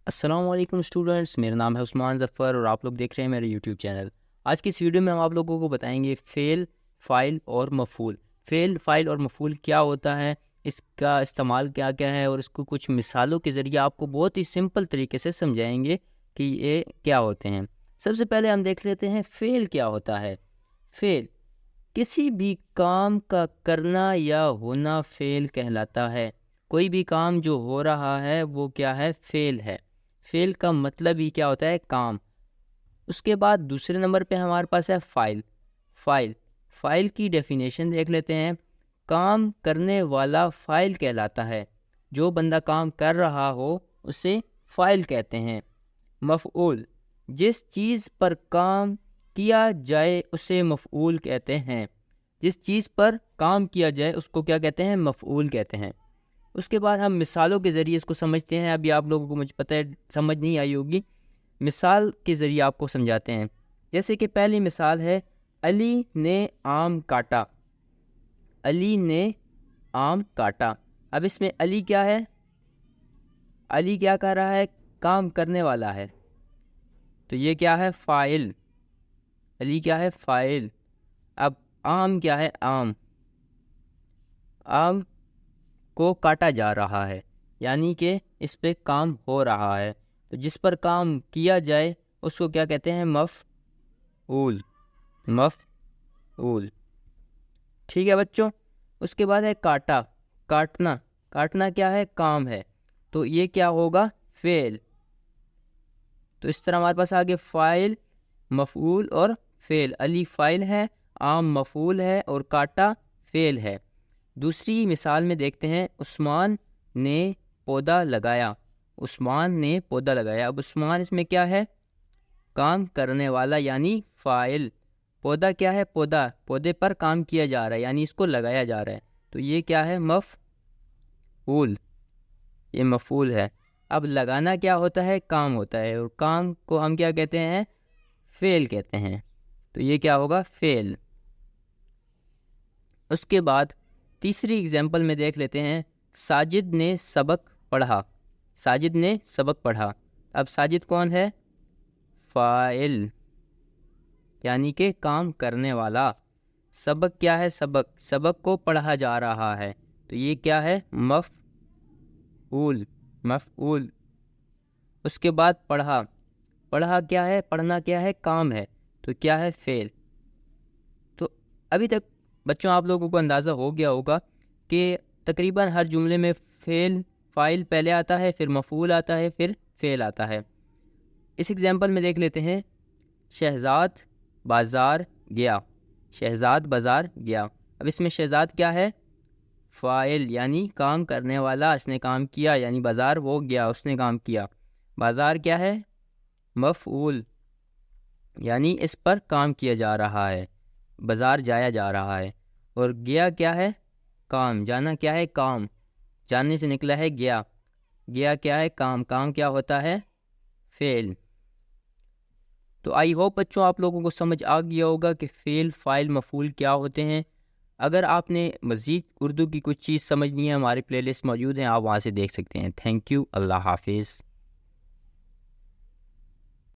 السلام علیکم اسٹوڈنٹس، میرا نام ہے عثمان ظفر اور آپ لوگ دیکھ رہے ہیں میرے یوٹیوب چینل۔ آج کی اس ویڈیو میں ہم آپ لوگوں کو بتائیں گے فعل، فاعل اور مفعول۔ فعل، فاعل اور مفعول کیا ہوتا ہے، اس کا استعمال کیا کیا ہے، اور اس کو کچھ مثالوں کے ذریعے آپ کو بہت ہی سمپل طریقے سے سمجھائیں گے کہ یہ کیا ہوتے ہیں۔ سب سے پہلے ہم دیکھ لیتے ہیں فعل کیا ہوتا ہے۔ فعل کسی بھی کام کا کرنا یا ہونا فعل کہلاتا ہے۔ کوئی بھی کام جو ہو رہا ہے وہ کیا ہے، فعل ہے۔ فعل کا مطلب ہی کیا ہوتا ہے، کام۔ اس کے بعد دوسرے نمبر پہ ہمارے پاس ہے فاعل۔ فاعل فاعل کی ڈیفینیشن دیکھ لیتے ہیں۔ کام کرنے والا فاعل کہلاتا ہے۔ جو بندہ کام کر رہا ہو اسے فاعل کہتے ہیں۔ مفعول جس چیز پر کام کیا جائے اسے مفعول کہتے ہیں۔ جس چیز پر کام کیا جائے اس کو کیا کہتے ہیں، مفعول کہتے ہیں۔ اس کے بعد ہم مثالوں کے ذریعے اس کو سمجھتے ہیں۔ ابھی آپ لوگوں کو مجھے پتہ ہے سمجھ نہیں آئی ہوگی، مثال کے ذریعے آپ کو سمجھاتے ہیں۔ جیسے کہ پہلی مثال ہے، علی نے آم کاٹا۔ علی نے آم کاٹا۔ اب اس میں علی کیا ہے، علی کیا کر رہا ہے، کام کرنے والا ہے، تو یہ کیا ہے، فاعل۔ علی کیا ہے، فاعل۔ اب آم کیا ہے، آم۔ آم کو کاٹا جا رہا ہے، یعنی کہ اس پہ کام ہو رہا ہے، تو جس پر کام کیا جائے اس کو کیا کہتے ہیں، مفعول۔ مفعول، ٹھیک ہے بچوں۔ اس کے بعد ہے کاٹا۔ کاٹنا، کاٹنا کیا ہے، کام ہے، تو یہ کیا ہوگا، فعل۔ تو اس طرح ہمارے پاس آگے فاعل، مفعول اور فعل۔ علی فاعل ہے، آم مفعول ہے اور کاٹا فعل ہے۔ دوسری مثال میں دیکھتے ہیں، عثمان نے پودا لگایا۔ عثمان نے پودا لگایا۔ اب عثمان اس میں کیا ہے، کام کرنے والا یعنی فاعل۔ پودا کیا ہے، پودا، پودے پر کام کیا جا رہا ہے یعنی اس کو لگایا جا رہا ہے، تو یہ کیا ہے، مفعول۔ یہ مفعول ہے۔ اب لگانا کیا ہوتا ہے، کام ہوتا ہے، اور کام کو ہم کیا کہتے ہیں، فعل کہتے ہیں، تو یہ کیا ہوگا، فعل۔ اس کے بعد تیسری اگزامپل میں دیکھ لیتے ہیں، ساجد نے سبق پڑھا۔ ساجد نے سبق پڑھا۔ اب ساجد کون ہے، فاعل، یعنی کہ کام کرنے والا۔ سبق کیا ہے، سبق، سبق کو پڑھا جا رہا ہے، تو یہ کیا ہے، مفعول۔ مفعول۔ اس کے بعد پڑھا۔ پڑھا کیا ہے، پڑھنا کیا ہے، کام ہے، تو کیا ہے، فعل۔ تو ابھی تک بچوں آپ لوگوں کو اندازہ ہو گیا ہوگا کہ تقریباً ہر جملے میں فعل، فاعل پہلے آتا ہے، پھر مفعول آتا ہے، پھر فعل آتا ہے۔ اس ایگزامپل میں دیکھ لیتے ہیں، شہزاد بازار گیا۔ شہزاد بازار گیا۔ اب اس میں شہزاد کیا ہے، فاعل، یعنی کام کرنے والا، اس نے کام کیا، یعنی بازار وہ گیا، اس نے کام کیا۔ بازار کیا ہے، مفعول، یعنی اس پر کام کیا جا رہا ہے، بازار جایا جا رہا ہے۔ اور گیا کیا ہے، کام، جانا کیا ہے، کام، جانے سے نکلا ہے گیا۔ گیا کیا ہے، کام، کام کیا ہوتا ہے، فعل۔ تو آئی ہوپ بچوں آپ لوگوں کو سمجھ آ گیا ہوگا کہ فعل، فاعل، مفعول کیا ہوتے ہیں۔ اگر آپ نے مزید اردو کی کچھ چیز سمجھنی ہے، ہمارے پلے لسٹ موجود ہیں، آپ وہاں سے دیکھ سکتے ہیں۔ تھینک یو، اللہ حافظ۔